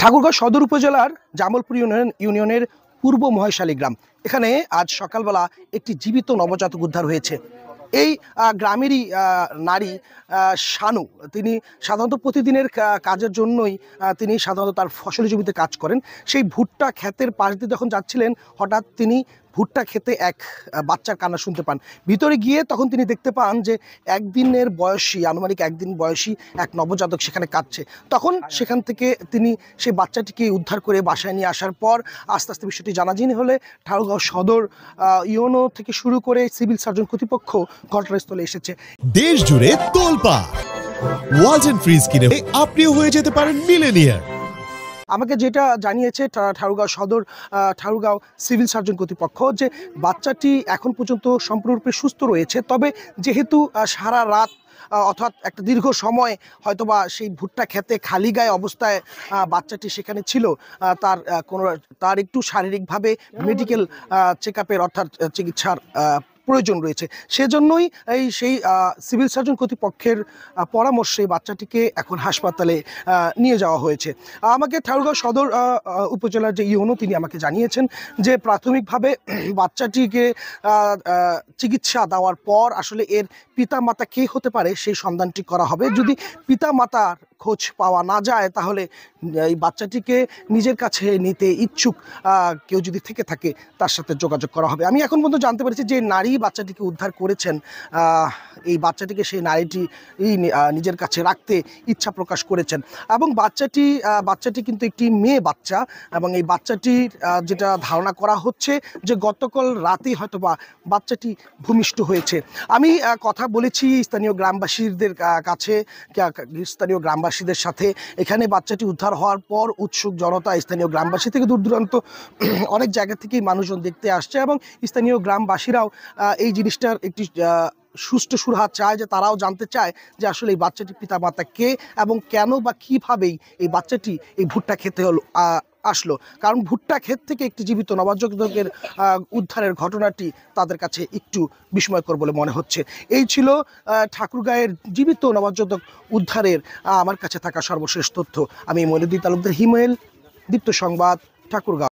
ঠাকুরগাঁও সদর উপজেলার জামালপুর ইউনিয়নের পূর্ব মহেশালী গ্রাম। এখানে আজ সকালবেলা একটি জীবিত নবজাতক উদ্ধার হয়েছে। এই গ্রামেরই নারী শানু, তিনি সাধারণত প্রতিদিনের কাজের জন্যই তিনি সাধারণত তার ফসলি জমিতে কাজ করেন। সেই ভুট্টা ক্ষেতের পাশ দিয়ে যখন যাচ্ছিলেন, হঠাৎ তিনি ভুট্টা খেতে এক বাচ্চার কান্না শুনতে পান। ভিতরে গিয়ে তখন তিনি দেখতে পান যে আনুমানিক একদিন বয়সী এক নবজাতক সেখানে কাঁদছে। তখন সেখান থেকে তিনি সেই বাচ্চাটিকে উদ্ধার করে বাসায় নিয়ে আসার পর আস্তে আস্তে বিষয়টি জানাজানি হলে ঠাকুরগাঁও সদর ইউনো থেকে শুরু করে সিভিল সার্জন কর্তৃপক্ষ ঘটনাস্থলে এসেছে। দেশ জুড়ে তোলপাড় ওয়ালটন ফ্রিজ কিনে আপনিও হয়ে যেতে পারেন মিলেনিয়ার। আমাকে যেটা জানিয়েছে ঠাকুরগাঁও সিভিল সার্জন কর্তৃপক্ষ, যে বাচ্চাটি এখন পর্যন্ত সম্পূর্ণরূপে সুস্থ রয়েছে। তবে যেহেতু সারা রাত অর্থাৎ একটা দীর্ঘ সময় হয়তোবা সেই ভুট্টা খেতে খালি গায়ে অবস্থায় বাচ্চাটি সেখানে ছিল, তার একটু শারীরিকভাবে মেডিকেল চেক আপের অর্থাৎ চিকিৎসার প্রয়োজন রয়েছে। সেজন্যই সেই সিভিল সার্জন কর্তৃপক্ষের পরামর্শে বাচ্চাটিকে এখন হাসপাতালে নিয়ে যাওয়া হয়েছে। আমাকে ঠাকুরগাঁও সদর উপজেলার যে ইউনো, তিনি আমাকে জানিয়েছেন যে প্রাথমিকভাবে বাচ্চাটিকে চিকিৎসা দেওয়ার পর আসলে এর পিতামাতা কে হতে পারে সেই সন্ধানটি করা হবে। যদি পিতামাতার খোঁজ পাওয়া না যায়, তাহলে এই বাচ্চাটিকে নিজের কাছে নিতে ইচ্ছুক কেউ যদি থেকে থাকে তার সাথে যোগাযোগ করা হবে। আমি এখন পর্যন্ত জানতে পেরেছি যে নারী বাচ্চাটিকে উদ্ধার করেছেন, এই বাচ্চাটিকে সেই নারীটি নিজের কাছে রাখতে ইচ্ছা প্রকাশ করেছেন। এবং বাচ্চাটি কিন্তু একটি মেয়ে বাচ্চা, এবং এই বাচ্চাটির যেটা ধারণা করা হচ্ছে যে গতকাল রাতেই হয়তোবা বাচ্চাটি ভূমিষ্ঠ হয়েছে। আমি কথা বলেছি স্থানীয় গ্রামবাসীদের সাথে। এখানে বাচ্চাটি উদ্ধার হওয়ার পর উৎসুক জনতা, স্থানীয় গ্রামবাসী থেকে দূর দূরান্ত অনেক জায়গা থেকেই মানুষজন দেখতে আসছে, এবং স্থানীয় গ্রামবাসীরাও এই জিনিসটার একটি সুষ্ঠু সুরাহা চায়, যে তারাও জানতে চায় যে আসলে এই বাচ্চাটির পিতামাতা কে এবং কেন বা কীভাবেই এই বাচ্চাটি এই ভুট্টা খেতে আসলো। কারণ ভুট্টা ক্ষেত থেকে একটি জীবিত নবজাতকের উদ্ধারের ঘটনাটি তাদের কাছে একটু বিস্ময়কর বলে মনে হচ্ছে। এই ছিল ঠাকুরগাঁয়ের জীবিত নবজাতক উদ্ধারের আমার কাছে থাকা সর্বশেষ তথ্য। আমি মইনুদ্দিন তালুকদার, হিমেল, দীপ্ত সংবাদ, ঠাকুরগাঁও।